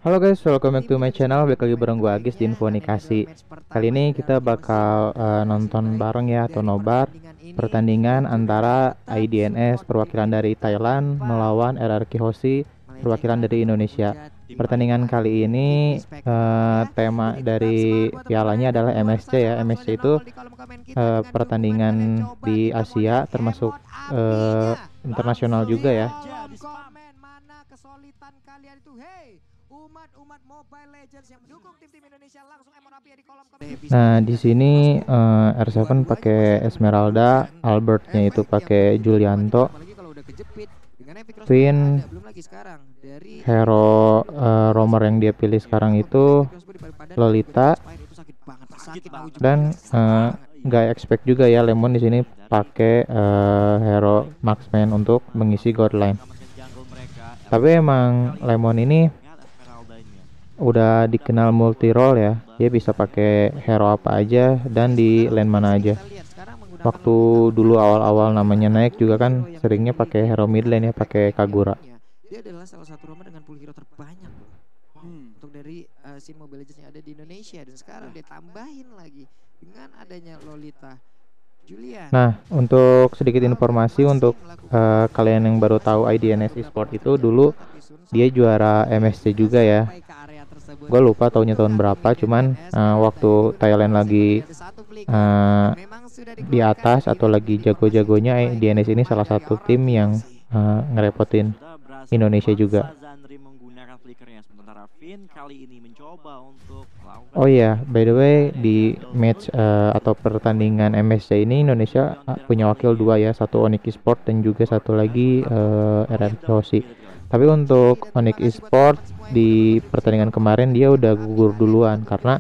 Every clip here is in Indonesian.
Halo guys, welcome back to my channel. Balik lagi bareng gue Agis di Info Nikasi. Kali ini kita bakal nonton bareng ya atau nobar pertandingan antara IDNS perwakilan dari Thailand melawan RRQ Hoshi perwakilan dari Indonesia. Pertandingan kali ini tema dari pialanya adalah MSC ya. MSC itu pertandingan di Asia termasuk internasional juga ya. Kesulitan kalian itu, hey umat Mobile Legends yang mendukung tim-tim Indonesia langsung emorapi di kolom komentar. Nah, di sini R7 pakai Esmeralda, Albertnya itu pakai Julianto, Queen, hero roamer yang dia pilih sekarang itu Lolita, dan nggak expect juga ya Lemon di sini pakai hero marksman untuk mengisi god line. Tapi emang Lemon ini udah dikenal multi role ya. Dia bisa pakai hero apa aja dan di lane mana aja. Waktu dulu awal-awal namanya naik juga kan seringnya pakai hero mid lane ya, pakai Kagura. Dia adalah salah satu romer dengan pool hero terbanyak loh. Untuk dari scene Mobile Legends yang ada di Indonesia, dan sekarang dia tambahin lagi dengan adanya Lolita. Julian. Nah, untuk sedikit informasi untuk kalian yang baru tahu IDNS Esports itu dulu dia juara MSC juga ya. Gue lupa tahunnya tahun berapa, cuman waktu Thailand lagi di atas atau lagi jago-jagonya, IDNS ini salah satu tim yang ngerepotin Indonesia juga. Oh iya, by the way di match atau pertandingan MSC ini Indonesia punya wakil dua ya, satu Onyx Esports dan juga satu lagi RRQ Hoshi. Tapi untuk Onyx Esports di pertandingan kemarin dia udah gugur duluan karena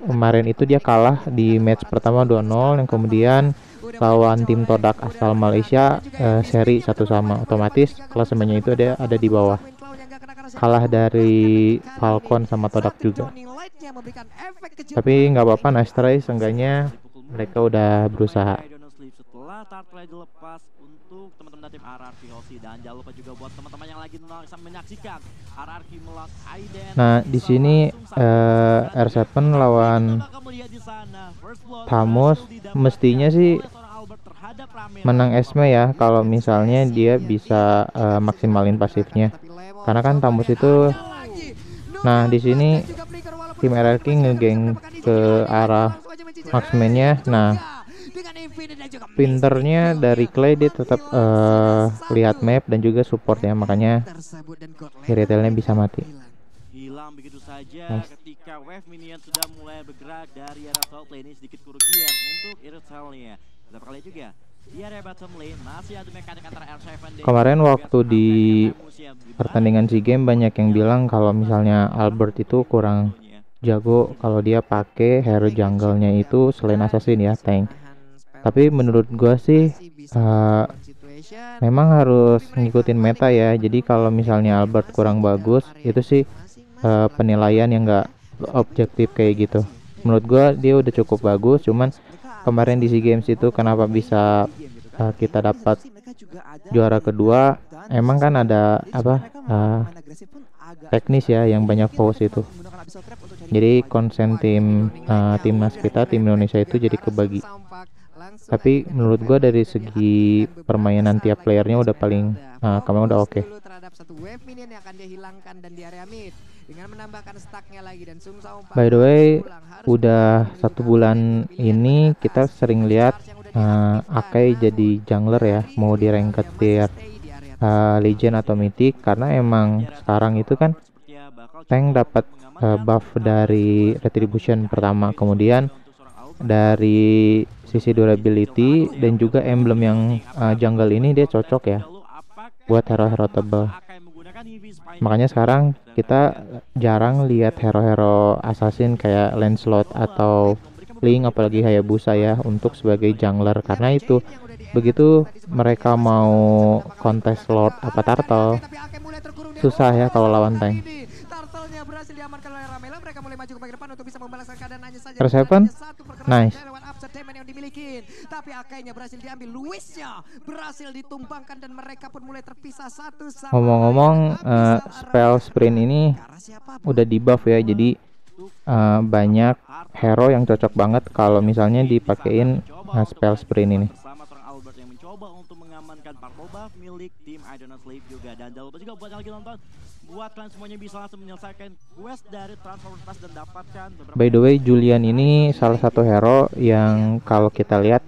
kemarin itu dia kalah di match pertama 2-0 yang kemudian lawan tim Todak asal Malaysia seri 1-1. Otomatis klasemennya itu ada di bawah. Kalah dari Falcon sama Todak juga. Tapi nggak apa-apa, nice try, seenggaknya mereka udah berusaha. Untuk teman-teman tim RRQ Hoshi, dan jangan lupa juga buat teman-teman yang lagi menyaksikan RRQ melawan Aiden. Nah, di sini R7 lawan Tamus mestinya sih menang Esme ya kalau misalnya dia bisa maksimalin pasifnya. Karena kan Tamus itu, nah di sini tim RRQ ngegeng ke arah marksman-nya. Nah, pinternya dari Clay dia tetap lihat map dan juga support ya, makanya retailnya bisa mati. Hilang begitu saja ketika wave minion sudah mulai bergerak dari area top lane. Ini sedikit kerugian untuk retailnya. Berapa kali juga di area bottom lane masih ada mekanik antara R7 dan kemarin waktu di pertandingan SEA Games banyak yang bilang kalau misalnya Albert itu kurang jago kalau dia pakai hero jungle-nya itu selain assassin ya, tank. Tapi menurut gua sih memang harus ngikutin meta ya. Jadi kalau misalnya Albert kurang bagus itu sih penilaian yang enggak objektif kayak gitu. Menurut gua dia udah cukup bagus, cuman kemarin di SEA Games itu kenapa bisa kita dapat juara kedua, emang kan ada apa teknis ya yang banyak pause itu. Jadi konsen timnas kita, tim Indonesia itu jadi kebagi. Tapi menurut gua dari segi permainan tiap playernya udah paling kemarin udah oke. By the way, udah 1 bulan ini kita sering lihat Akai jadi jungler ya, mau di rank tier legend atau mythic, karena emang sekarang itu kan tank dapat buff dari retribution pertama, kemudian dari sisi durability dan juga emblem yang jungle ini dia cocok ya buat hero-hero tebal. Makanya sekarang kita jarang lihat hero-hero assassin kayak Lancelot atau Link, apalagi Hayabusa ya untuk sebagai jungler, karena itu begitu mereka mau kontes Lord apa Turtle susah ya kalau lawan tank. R7 nice. yang dimiliki. Tapi Akainya berhasil diambil, Luisnya berhasil ditumbangkan dan mereka pun mulai terpisah satu sama Ngomong-ngomong, spell sprint ini udah di buff ya, jadi banyak hero yang cocok banget kalau misalnya dipakein spell sprint ini. Bersama seorang Albert yang mencoba untuk mengamankan Purple buff milik tim I Do Not Sleep juga. Dan jangan lupa juga buat yang lagi nonton, buat kalian semuanya bisa langsung menyelesaikan quest dari Transformers Pass dan dapatkan beberapa. By the way, Julian ini salah satu hero yang kalau kita lihat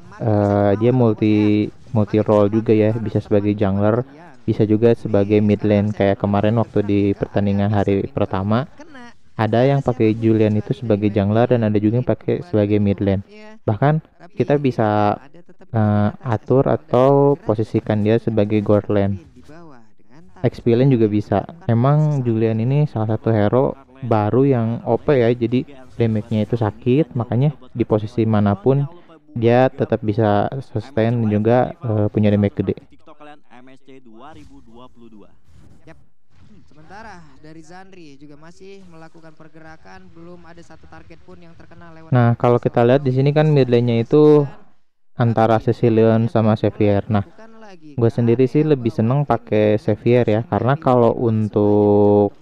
dia multi role juga ya, bisa sebagai jungler, bisa juga sebagai mid lane. Kayak kemarin waktu di pertandingan hari pertama ada yang pakai Julian itu sebagai jungler dan ada juga yang pakai sebagai mid lane. Bahkan kita bisa atur atau posisikan dia sebagai gold lane. XP lane juga bisa. Emang Julian ini salah satu hero baru yang OP ya, jadi damage-nya itu sakit, makanya di posisi manapun dia tetap bisa sustain dan juga punya damage gede. TikTok kalian MSC 2022. Yap. Sementara dari Zandri juga masih melakukan pergerakan, belum ada satu target pun yang terkena lewat. Nah, kalau kita lihat di sini kan mid lane-nya itu antara Cecilion sama Xavier. Nah, gue sendiri sih lebih seneng pakai Xavier ya, karena kalau untuk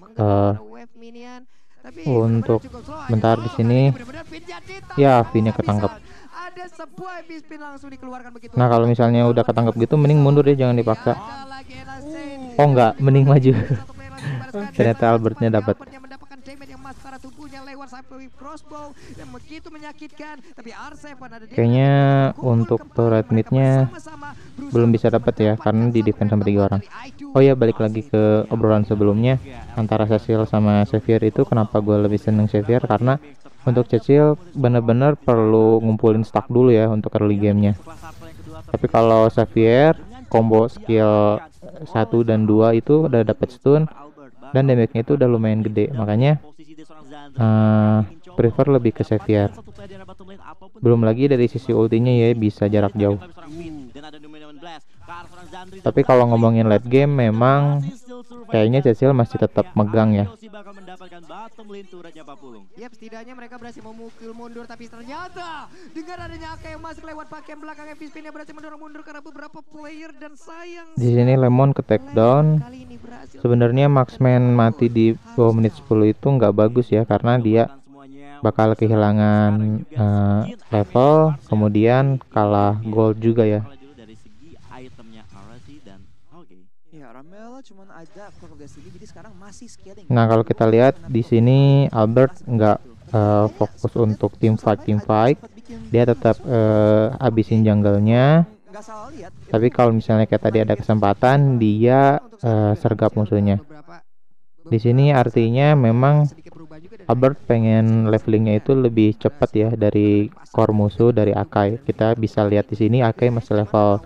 bentar di sini ya V-nya ketangkep. Nah, kalau misalnya udah ketangkep gitu mending mundur ya, jangan dipaksa. Oh enggak, mending maju. Ternyata Albertnya dapat. Kayaknya untuk turret midnya belum bisa dapat ya, karena di defense sama 3 orang. Oh ya, balik lagi ke obrolan sebelumnya antara Cecil sama Xavier itu, kenapa gue lebih seneng Xavier, karena untuk Cecil bener-bener perlu ngumpulin stack dulu ya untuk early gamenya. Tapi kalau Xavier combo skill 1 dan 2 itu udah dapat stun dan damage-nya itu udah lumayan gede, makanya prefer lebih ke Xavier. Belum lagi dari sisi ultinya ya, bisa jarak jauh. Tapi kalau ngomongin late game memang kayaknya Cecil masih tetap megang ya. Yap, setidaknya mereka berhasil memukul mundur, tapi ternyata dengan adanya Aka yang masuk lewat bagian belakang, Spinnya berhasil mendorong mundur karena beberapa player, dan sayang di sini Lemon ke take down. Sebenarnya Marksman mati di 2 menit 10 itu nggak bagus ya, karena dia bakal kehilangan level, kemudian kalah gold juga ya. Nah, kalau kita lihat di sini Albert nggak fokus untuk team fight, dia tetap habisin jungle-nya. Tapi kalau misalnya kayak tadi ada kesempatan, dia sergap musuhnya. Di sini artinya memang Albert pengen levelingnya itu lebih cepat ya dari core musuh, dari Akai. Kita bisa lihat di sini Akai masih level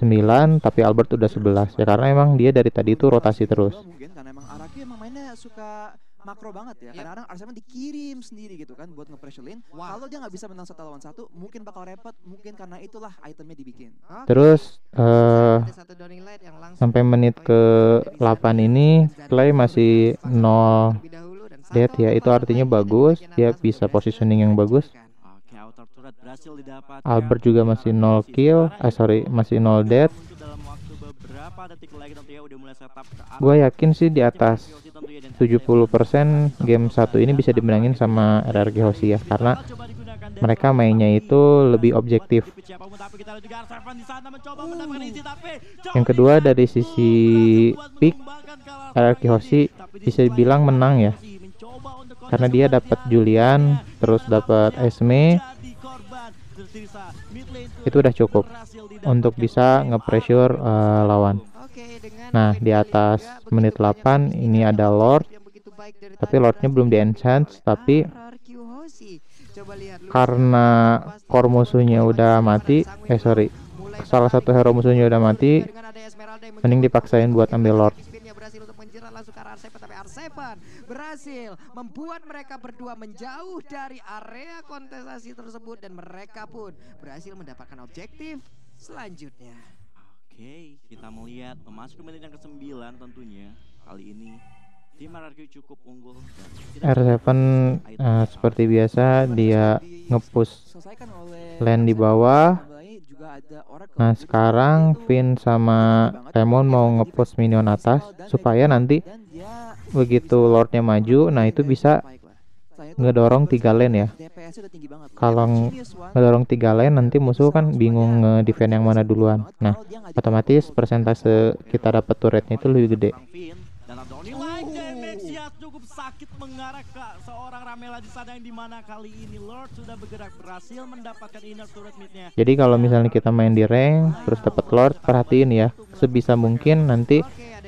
9 tapi Albert udah 11 ya, karena emang dia dari tadi itu rotasi terus. Karena emang Araki emang mainnya suka makro banget ya. Kadang-kadang Arsenal dikirim sendiri gitu kan buat nge-pressurein. Kalau dia nggak bisa menang 1 lawan 1, mungkin bakal repot, mungkin karena itulah itemnya dibikin. Terus sampai menit ke 8 ini play masih 0 dead ya, itu artinya bagus, dia bisa positioning yang bagus. Albert juga masih 0 kill, masih 0 dead. Gue yakin sih di atas 70% game 1 ini bisa dimenangin sama RRQ Hoshi ya, karena mereka mainnya itu lebih objektif. Yang kedua dari sisi pick, RRQ Hoshi bisa dibilang menang ya, karena dia dapat Julian, terus dapat Esme. Itu udah cukup untuk bisa nge-pressure lawan. Nah, di atas menit 8 ini ada Lord, tapi Lordnya belum di-enchant, tapi karena core musuhnya udah mati, salah satu hero musuhnya udah mati, mending dipaksain buat ambil Lord. Berhasil membuat mereka berdua menjauh dari area kontestasi tersebut, dan mereka pun berhasil mendapatkan objektif selanjutnya. Oke, kita melihat memasuki menit yang ke-9 tentunya. Kali ini tim RRQ cukup unggul. R7 seperti biasa dia nge-push lane di bawah. Juga ada Oracle. Nah sekarang Finn sama Lemon mau ngepost minion atas supaya nanti Dan dia begitu Lordnya maju, nah itu bisa ngedorong 3 lane ya. DPS udah tinggi banget. Kalau ngedorong 3 lane nanti musuh kan bingung nge-defend yang mana duluan. Nah otomatis persentase kita dapat turretnya itu lebih gede. Finn dan Antoni like damage yang cukup sakit mengarah ke seorang Ramela di sana, yang dimana kali ini Lord sudah bergerak berhasil mendapatkan inner turret midnya. Jadi kalau misalnya kita main di rank terus dapat Lord, perhatiin ya, sebisa mungkin nanti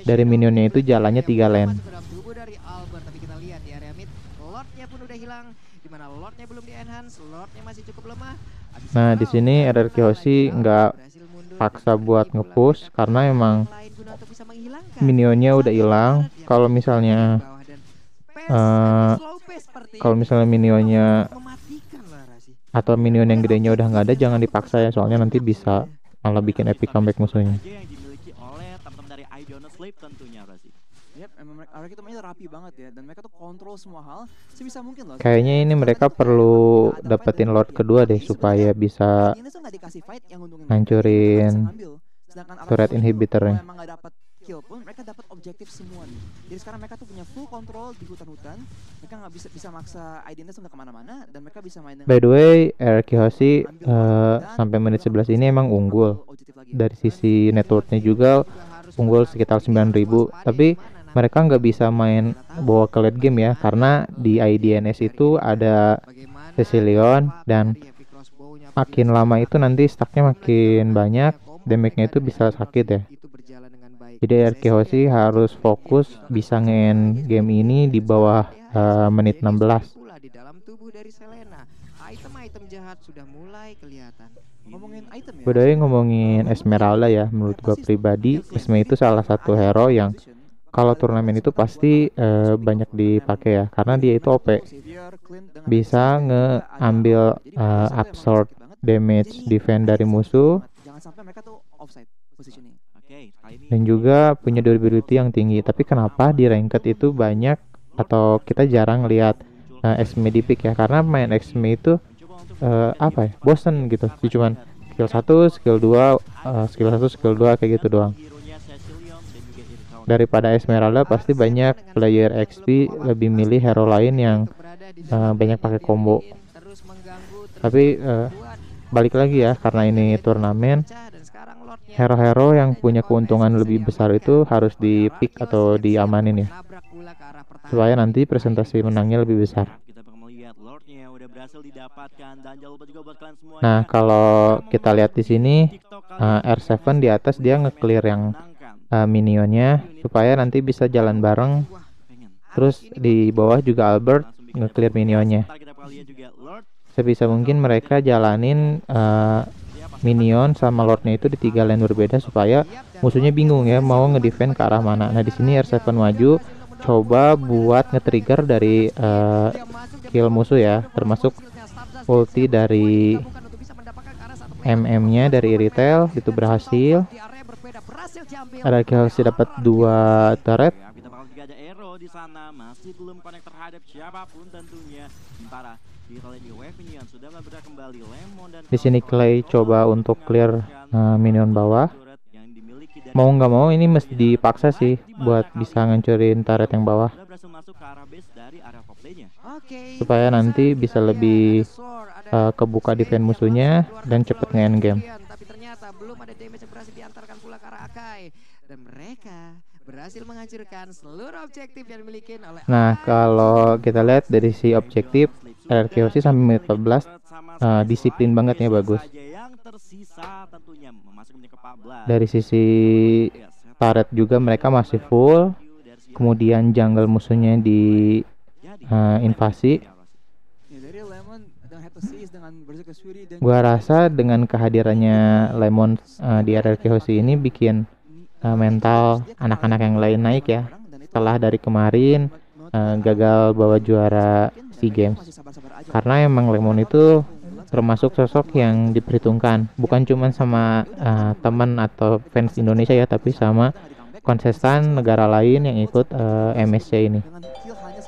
dari minionnya itu jalannya 3 lane. Dalam tubuh dari Albert, tapi kita lihat di area mid Lordnya pun udah hilang, dimana Lordnya belum di enhance, Lordnya masih cukup lemah. Habis Nah itu di sini RRQ Hoshi nggak berhasil mundur paksa untuk buat memiliki nge-push bola karena emang lain guna untuk bisa menghilangkan minionnya udah hilang. Kalau misalnya kalau misalnya minionnya mematikan lah Rasi. atau minion yang gedenya udah nggak ada, jangan dipaksa ya, soalnya nanti bisa malah bikin epic comeback musuhnya. Aja yang dimiliki oleh teman-teman dari I Don't Sleep tentunya, Rasi. Yep, emang mereka itu mainnya rapi banget ya, dan mereka tuh kontrol semua hal sebisa mungkin loh. Kayaknya ini mereka perlu dapetin Lord kedua deh supaya bisa Ini tuh nggak dikasih fight yang nguntungin hancurin turret turret inhibitornya. emang nggak dapat kill pun, mereka dapat objektif semua nih. Jadi sekarang mereka tuh punya full control di hutan-hutan. Mereka nggak bisa maksa Identitas untuk kemana-mana, dan mereka bisa main dengan By the way, RRQ Hoshi sampai menit 11 ini emang unggul. Dari sisi networknya juga unggul sekitar 9.000, tapi mereka nggak bisa main bawa ke late game ya, karena di IDNS itu ada Cecilion, dan makin lama itu nanti stacknya makin banyak, damage-nya itu bisa sakit ya. Jadi RRQ Hoshi harus fokus bisa nge-end game ini di bawah menit 16. Di dalam tubuh dari Selena, item-item jahat sudah mulai kelihatan. ngomongin item ya. By the way, ngomongin Esmeralda ya, menurut gua pribadi Esme itu salah satu hero yang kalau turnamen itu pasti banyak dipakai ya, karena dia itu OP, bisa ngeambil absorb damage defense dari musuh, Jangan sampai mereka tuh offside positioning. Oke, kali ini dan juga punya durability yang tinggi. Tapi kenapa di ranked itu banyak atau kita jarang lihat Esme di pick ya, karena main Esme itu apa ya, bosen gitu sih, cuman skill 1, skill 2, skill 1, skill 2 kayak gitu doang. hero-nya Cecilion dan juga Irithel. Daripada Esmeralda pasti banyak player XP lebih milih hero lain yang banyak pakai combo. Tapi balik lagi ya, karena ini turnamen, hero-hero yang punya keuntungan lebih besar itu harus di pick atau diamanin ya, supaya nanti presentasi menangnya lebih besar. Kita bakal melihat Lordnya udah berhasil didapatkan, dan jangan lupa juga buat kalian semua. Nah kalau kita lihat di sini R7 di atas dia nge-clear yang minionnya supaya nanti bisa jalan bareng. Terus di bawah juga Albert nge-clear minionnya. Sebisa mungkin mereka jalanin minion sama Lordnya itu di 3 lane berbeda supaya musuhnya bingung ya mau ngedefend ke arah mana. Nah di sini R7 maju coba buat nge-trigger dari kill musuh ya, termasuk ulti dari MM-nya dari Irithel itu berhasil. RRQ Hoshi dapat 2 turret. Kita bakal juga ada Aero di sana, masih belum connect terhadap siapapun tentunya. Sementara di lane Wave Minion sudah bergerak kembali. Lemon dan Di sini Clay coba untuk clear minion bawah. yang dimiliki dari Mau nggak mau ini mesti dipaksa sih buat bisa ngancurin turret yang bawah, sudah berhasil masuk ke arah base dari area top lane-nya. supaya nanti bisa lebih kebuka defense musuhnya dan cepet nge-end game. Tapi ternyata belum ada damage yang berhasil diantarkan pula ke arah Akai, dan mereka berhasil menghancurkan seluruh objektif yang dimiliki oleh Nah kalau kita lihat dari si objektif, RRQ Hoshi sampai menit 14 disiplin banget ya, bagus. Yang tersisa tentunya memasuki menit ke-14. Dari sisi turret juga mereka masih full. Kemudian jungle musuhnya di invasi. Ya, dari Lemon dengan head to seize dengan Berserker Fury dan Gua rasa dengan kehadirannya Lemon di RRQ Hoshi ini bikin mental anak-anak yang lain naik ya. Setelah dari kemarin gagal bawa juara SEA Games, karena emang Lemon itu termasuk sosok yang diperhitungkan, bukan cuma sama teman atau fans Indonesia ya, tapi sama kontestan negara lain yang ikut MSC ini. dengan kill hanya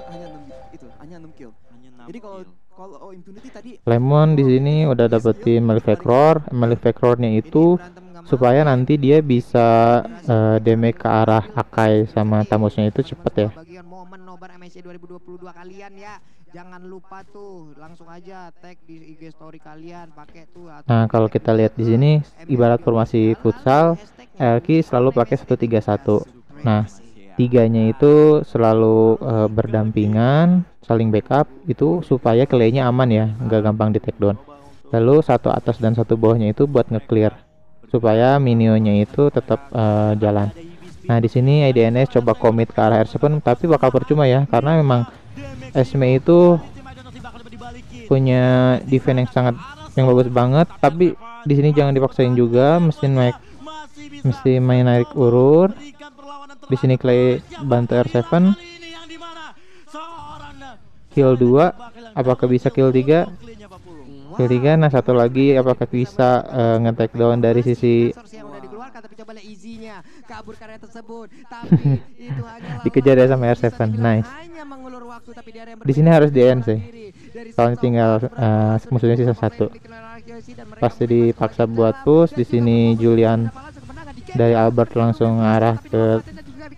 6 kill. Hanya 6 Jadi kill. Kalau Infinity tadi Lemon di sini udah dapetin Maleficor-nya itu supaya nanti dia bisa damage ke arah Akai sama Tamusnya itu cepet ya. Bagian momen nobar MSC 2022 kalian ya. Jangan lupa tuh langsung aja tag di IG story kalian pakai tuh. Nah, kalau kita lihat di sini ibarat formasi futsal, Elki selalu pakai 1-3-1. Nah, tiganya itu selalu berdampingan, saling backup itu supaya kelenya aman ya, nggak gampang di take down. Lalu satu atas dan satu bawahnya itu buat nge-clear supaya minionnya itu tetap jalan. Nah, di sini IDNS coba commit ke arah R7 tapi bakal percuma ya, karena memang Esme itu punya defense yang bagus banget, tapi di sini jangan dipaksain juga, mesti main narik urur. Di sini Clay bantu R7, kill 2, apakah bisa kill 3? Kill 3, nah satu lagi apakah bisa nge-take down dari sisi dikejar ya sama R7. Nice. Di sini harus di end sih. Soalnya tinggal musuhnya sisa 1. Pasti dipaksa buat push. Di sini Julian dari Albert langsung arah ke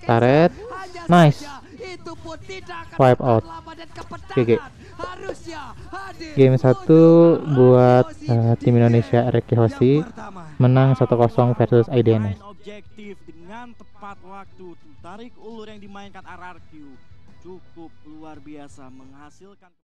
turret. Nice. Wipe out. GG. Game 1 buat tim Indonesia Reki Hoshi menang 1-0 versus IDNS. Objektif dengan tepat waktu, tarik ulur yang dimainkan RRQ cukup luar biasa menghasilkan